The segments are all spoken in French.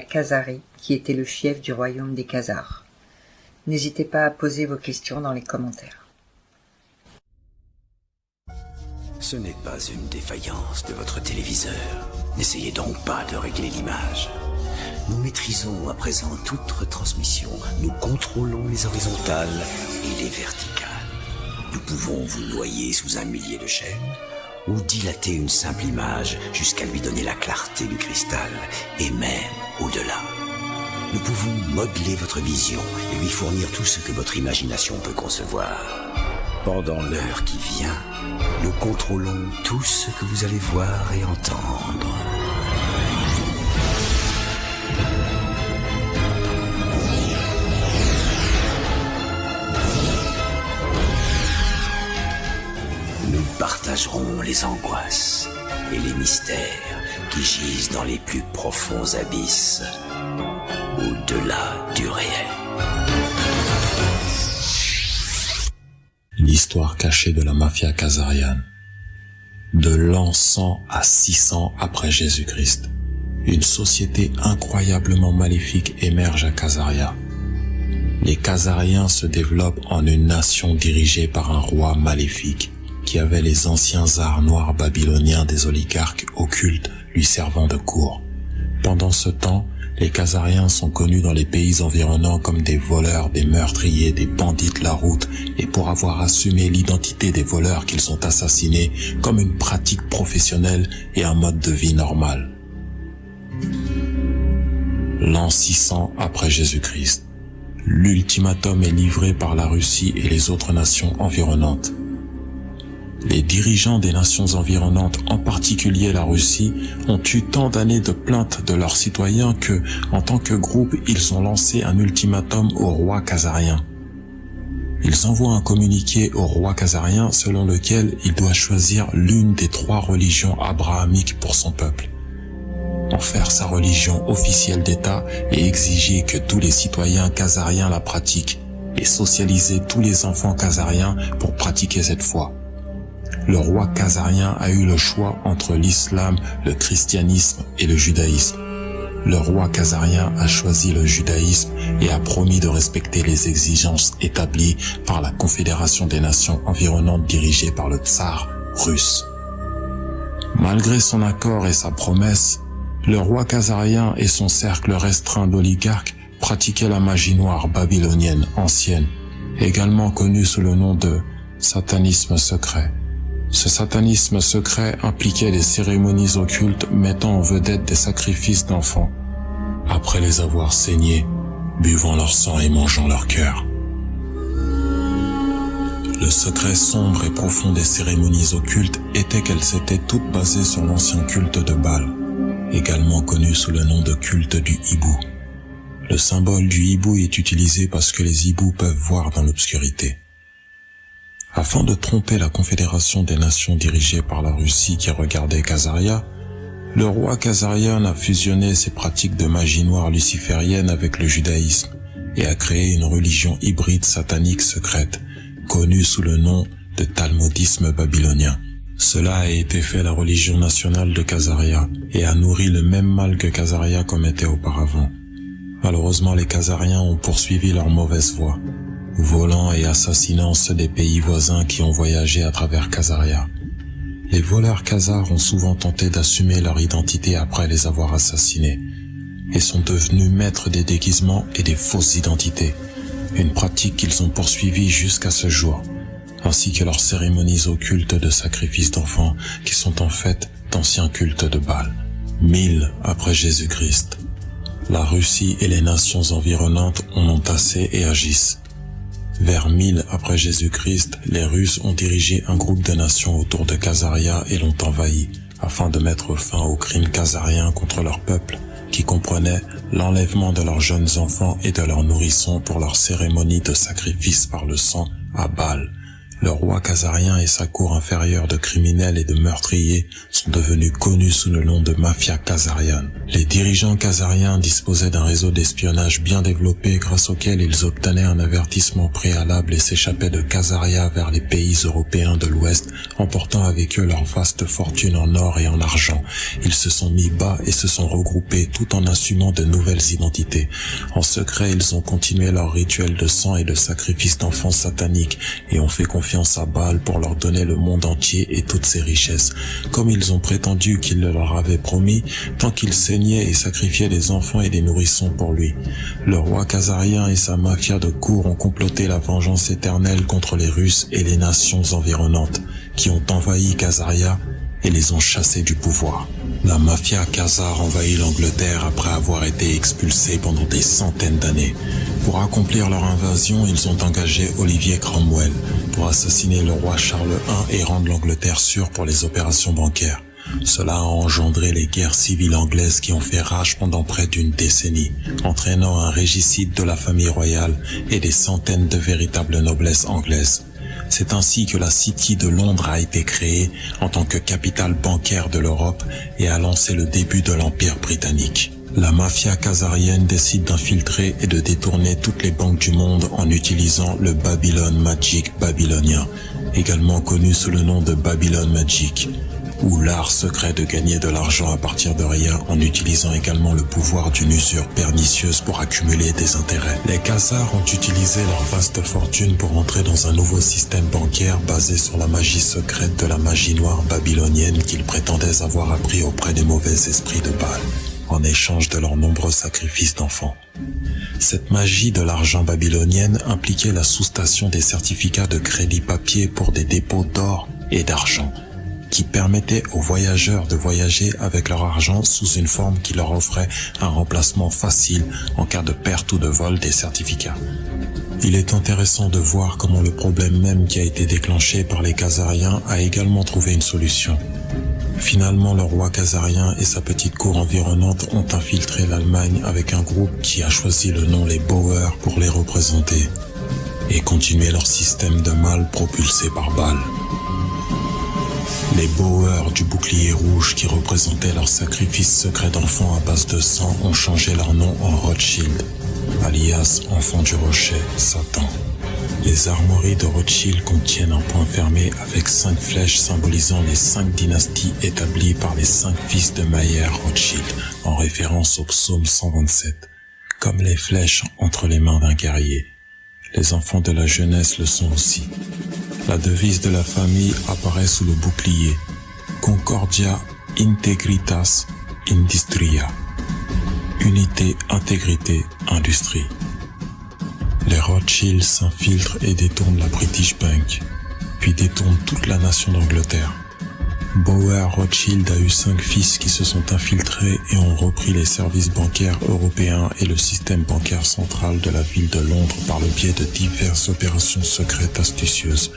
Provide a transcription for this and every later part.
Khazari, qui était le fief du royaume des Khazars. N'hésitez pas à poser vos questions dans les commentaires. Ce n'est pas une défaillance de votre téléviseur. N'essayez donc pas de régler l'image. Nous maîtrisons à présent toute retransmission. Nous contrôlons les horizontales et les verticales. Nous pouvons vous noyer sous un millier de chaînes ou dilater une simple image jusqu'à lui donner la clarté du cristal et même au-delà. Nous pouvons modeler votre vision et lui fournir tout ce que votre imagination peut concevoir. Pendant l'heure qui vient, nous contrôlons tout ce que vous allez voir et entendre. Nous partagerons les angoisses et les mystères qui gisent dans les plus profonds abysses, au-delà du réel. L'histoire cachée de la mafia khazariane. De l'an 100 à 600 après Jésus-Christ, une société incroyablement maléfique émerge à Khazaria. Les Khazariens se développent en une nation dirigée par un roi maléfique qui avait les anciens arts noirs babyloniens des oligarques occultes lui servant de cour. Pendant ce temps, les Khazariens sont connus dans les pays environnants comme des voleurs, des meurtriers, des bandits de la route, et pour avoir assumé l'identité des voleurs qu'ils ont assassinés comme une pratique professionnelle et un mode de vie normal. L'an 600 après Jésus-Christ, l'ultimatum est livré par la Russie et les autres nations environnantes. Les dirigeants des nations environnantes, en particulier la Russie, ont eu tant d'années de plaintes de leurs citoyens que, en tant que groupe, ils ont lancé un ultimatum au roi khazarien. Ils envoient un communiqué au roi khazarien selon lequel il doit choisir l'une des 3 religions abrahamiques pour son peuple, en faire sa religion officielle d'État et exiger que tous les citoyens khazariens la pratiquent et socialiser tous les enfants khazariens pour pratiquer cette foi. Le roi khazarien a eu le choix entre l'islam, le christianisme et le judaïsme. Le roi khazarien a choisi le judaïsme et a promis de respecter les exigences établies par la Confédération des nations environnantes dirigée par le tsar russe. Malgré son accord et sa promesse, le roi khazarien et son cercle restreint d'oligarques pratiquaient la magie noire babylonienne ancienne, également connue sous le nom de satanisme secret. Ce satanisme secret impliquait des cérémonies occultes mettant en vedette des sacrifices d'enfants, après les avoir saignés, buvant leur sang et mangeant leur cœur. Le secret sombre et profond des cérémonies occultes était qu'elles étaient toutes basées sur l'ancien culte de Baal, également connu sous le nom de culte du hibou. Le symbole du hibou est utilisé parce que les hiboux peuvent voir dans l'obscurité. Afin de tromper la Confédération des nations dirigée par la Russie qui regardait Khazaria, le roi khazarien a fusionné ses pratiques de magie noire luciférienne avec le judaïsme et a créé une religion hybride satanique secrète, connue sous le nom de talmudisme babylonien. Cela a été fait la religion nationale de Khazaria et a nourri le même mal que Khazaria commettait auparavant. Malheureusement, les Khazariens ont poursuivi leur mauvaise voie, volant et assassinant ceux des pays voisins qui ont voyagé à travers Khazaria. Les voleurs khazars ont souvent tenté d'assumer leur identité après les avoir assassinés et sont devenus maîtres des déguisements et des fausses identités, une pratique qu'ils ont poursuivie jusqu'à ce jour, ainsi que leurs cérémonies occultes de sacrifice d'enfants qui sont en fait d'anciens cultes de Baal. 1000 après Jésus-Christ, la Russie et les nations environnantes en ont assez et agissent. Vers 1000 après Jésus-Christ, les Russes ont dirigé un groupe de nations autour de Khazaria et l'ont envahi, afin de mettre fin aux crimes khazariens contre leur peuple, qui comprenait l'enlèvement de leurs jeunes enfants et de leurs nourrissons pour leur cérémonie de sacrifice par le sang à Baal, Le roi khazarien et sa cour inférieure de criminels et de meurtriers sont devenus connus sous le nom de mafia khazariane. Les dirigeants khazariens disposaient d'un réseau d'espionnage bien développé grâce auquel ils obtenaient un avertissement préalable et s'échappaient de Khazaria vers les pays européens de l'Ouest, emportant avec eux leur vaste fortune en or et en argent. Ils se sont mis bas et se sont regroupés tout en assumant de nouvelles identités. En secret, ils ont continué leur rituel de sang et de sacrifice d'enfants sataniques et ont fait confiance à Baal pour leur donner le monde entier et toutes ses richesses. Comme ils ont prétendu qu'il le leur avait promis, tant qu'ils saignaient et sacrifiaient des enfants et des nourrissons pour lui. Le roi khazarien et sa mafia de cour ont comploté la vengeance éternelle contre les Russes et les nations environnantes, qui ont envahi Khazaria et les ont chassés du pouvoir. La mafia khazare envahit l'Angleterre après avoir été expulsée pendant des centaines d'années. Pour accomplir leur invasion, ils ont engagé Olivier Cromwell pour assassiner le roi Charles I et rendre l'Angleterre sûre pour les opérations bancaires. Cela a engendré les guerres civiles anglaises qui ont fait rage pendant près d'une décennie, entraînant un régicide de la famille royale et des centaines de véritables noblesses anglaises. C'est ainsi que la City de Londres a été créée en tant que capitale bancaire de l'Europe et a lancé le début de l'Empire britannique. La mafia khazarienne décide d'infiltrer et de détourner toutes les banques du monde en utilisant le Babylon Magic babylonien, également connu sous le nom de Babylon Magic, ou l'art secret de gagner de l'argent à partir de rien en utilisant également le pouvoir d'une usure pernicieuse pour accumuler des intérêts. Les Khazars ont utilisé leur vaste fortune pour entrer dans un nouveau système bancaire basé sur la magie secrète de la magie noire babylonienne qu'ils prétendaient avoir appris auprès des mauvais esprits de Baal, en échange de leurs nombreux sacrifices d'enfants. Cette magie de l'argent babylonienne impliquait la soustation des certificats de crédit papier pour des dépôts d'or et d'argent, qui permettait aux voyageurs de voyager avec leur argent sous une forme qui leur offrait un remplacement facile en cas de perte ou de vol des certificats. Il est intéressant de voir comment le problème même qui a été déclenché par les Khazariens a également trouvé une solution. Finalement, le roi khazarien et sa petite cour environnante ont infiltré l'Allemagne avec un groupe qui a choisi le nom les Boers pour les représenter et continuer leur système de mal propulsé par Baal. Les Boers du bouclier rouge qui représentaient leur sacrifice secret d'enfants à base de sang ont changé leur nom en Rothschild, alias enfant du rocher, Satan. Les armoiries de Rothschild contiennent un point fermé avec 5 flèches symbolisant les 5 dynasties établies par les 5 fils de Mayer Rothschild, en référence au psaume 127, comme les flèches entre les mains d'un guerrier. Les enfants de la jeunesse le sont aussi. La devise de la famille apparaît sous le bouclier, Concordia Integritas Industria, unité, intégrité, industrie. Les Rothschild s'infiltrent et détournent la British Bank, puis détournent toute la nation d'Angleterre. Boer Rothschild a eu 5 fils qui se sont infiltrés et ont repris les services bancaires européens et le système bancaire central de la ville de Londres par le biais de diverses opérations secrètes astucieuses,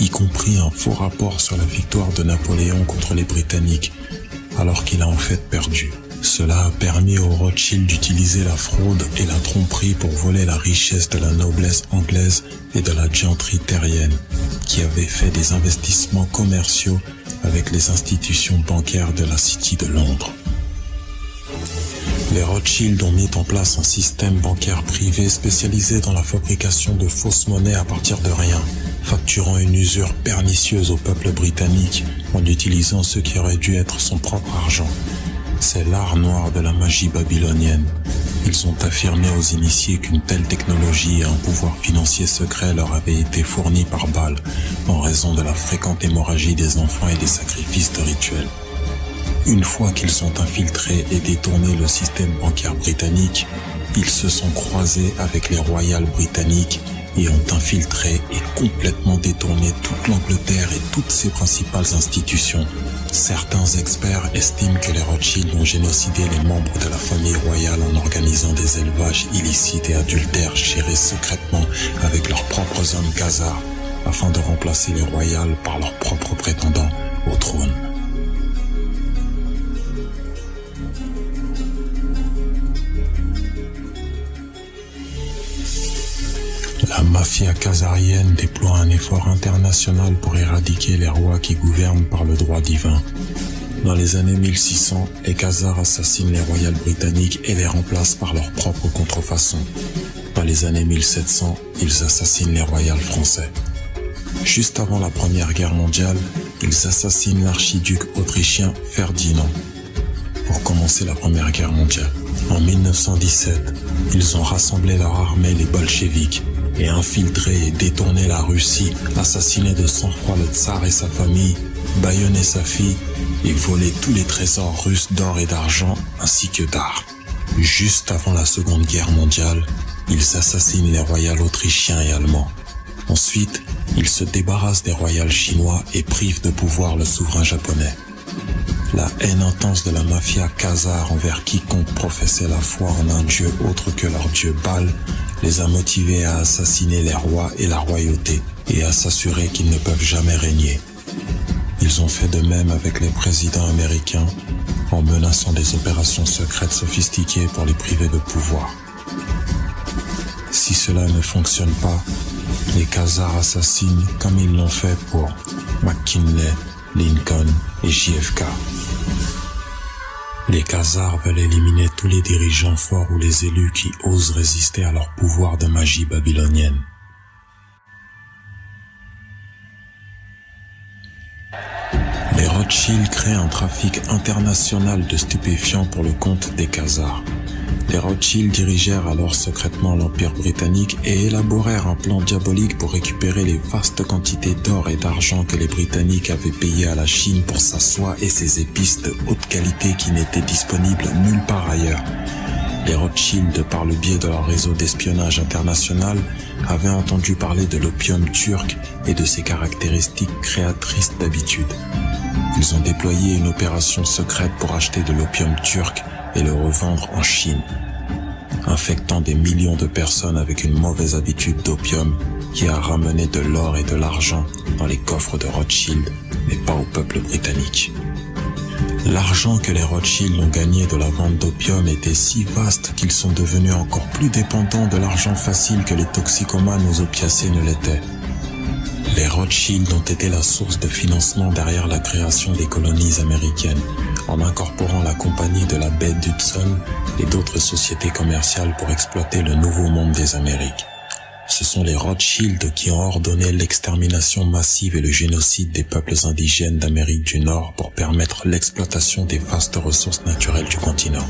y compris un faux rapport sur la victoire de Napoléon contre les Britanniques, alors qu'il a en fait perdu. Cela a permis aux Rothschild d'utiliser la fraude et la tromperie pour voler la richesse de la noblesse anglaise et de la gentry terrienne, qui avait fait des investissements commerciaux avec les institutions bancaires de la City de Londres. Les Rothschild ont mis en place un système bancaire privé spécialisé dans la fabrication de fausses monnaies à partir de rien, facturant une usure pernicieuse au peuple britannique en utilisant ce qui aurait dû être son propre argent. C'est l'art noir de la magie babylonienne. Ils ont affirmé aux initiés qu'une telle technologie et un pouvoir financier secret leur avaient été fournis par Baal, en raison de la fréquente hémorragie des enfants et des sacrifices de rituels. Une fois qu'ils ont infiltré et détourné le système bancaire britannique, ils se sont croisés avec les royales britanniques et ont infiltré et complètement détourné toute l'Angleterre et toutes ses principales institutions. Certains experts estiment que les Rothschild ont génocidé les membres de la famille royale en organisant des élevages illicites et adultères gérés secrètement avec leurs propres hommes khazars afin de remplacer les royales par leurs propres prétendants au trône. La La mafia khazarienne déploie un effort international pour éradiquer les rois qui gouvernent par le droit divin. Dans les années 1600, les Khazars assassinent les royales britanniques et les remplacent par leurs propres contrefaçons. Dans les années 1700, ils assassinent les royales français. Juste avant la Première Guerre mondiale, ils assassinent l'archiduc autrichien Ferdinand. Pour commencer la Première Guerre mondiale, en 1917, ils ont rassemblé leur armée, les bolcheviks, et infiltré et détourné la Russie, assassiné de sang-froid le tsar et sa famille, bâillonné sa fille et volé tous les trésors russes d'or et d'argent ainsi que d'armes. Juste avant la Seconde Guerre mondiale, ils assassinent les royales autrichiens et allemands. Ensuite, ils se débarrassent des royales chinois et privent de pouvoir le souverain japonais. La haine intense de la mafia khazare envers quiconque professait la foi en un dieu autre que leur dieu Baal les a motivés à assassiner les rois et la royauté et à s'assurer qu'ils ne peuvent jamais régner. Ils ont fait de même avec les présidents américains en menaçant des opérations secrètes sophistiquées pour les priver de pouvoir. Si cela ne fonctionne pas, les Khazars assassinent comme ils l'ont fait pour McKinley, Lincoln et JFK. Les Khazars veulent éliminer tous les dirigeants forts ou les élus qui osent résister à leur pouvoir de magie babylonienne. Les Rothschild créent un trafic international de stupéfiants pour le compte des Khazars. Les Rothschild dirigèrent alors secrètement l'Empire britannique et élaborèrent un plan diabolique pour récupérer les vastes quantités d'or et d'argent que les Britanniques avaient payées à la Chine pour sa soie et ses épices de haute qualité qui n'étaient disponibles nulle part ailleurs. Les Rothschild, par le biais de leur réseau d'espionnage international, avaient entendu parler de l'opium turc et de ses caractéristiques créatrices d'habitude. Ils ont déployé une opération secrète pour acheter de l'opium turc et le revendre en Chine, infectant des millions de personnes avec une mauvaise habitude d'opium qui a ramené de l'or et de l'argent dans les coffres de Rothschild, mais pas au peuple britannique. L'argent que les Rothschild ont gagné de la vente d'opium était si vaste qu'ils sont devenus encore plus dépendants de l'argent facile que les toxicomanes aux opiacés ne l'étaient. Les Rothschild ont été la source de financement derrière la création des colonies américaines, en incorporant la compagnie de la baie d'Hudson et d'autres sociétés commerciales pour exploiter le nouveau monde des Amériques. Ce sont les Rothschild qui ont ordonné l'extermination massive et le génocide des peuples indigènes d'Amérique du Nord pour permettre l'exploitation des vastes ressources naturelles du continent.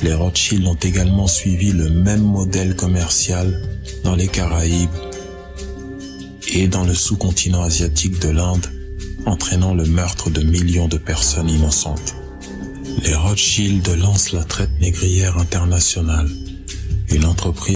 Les Rothschild ont également suivi le même modèle commercial dans les Caraïbes et dans le sous-continent asiatique de l'Inde, entraînant le meurtre de millions de personnes innocentes. Les Rothschild lancent la traite négrière internationale, une entreprise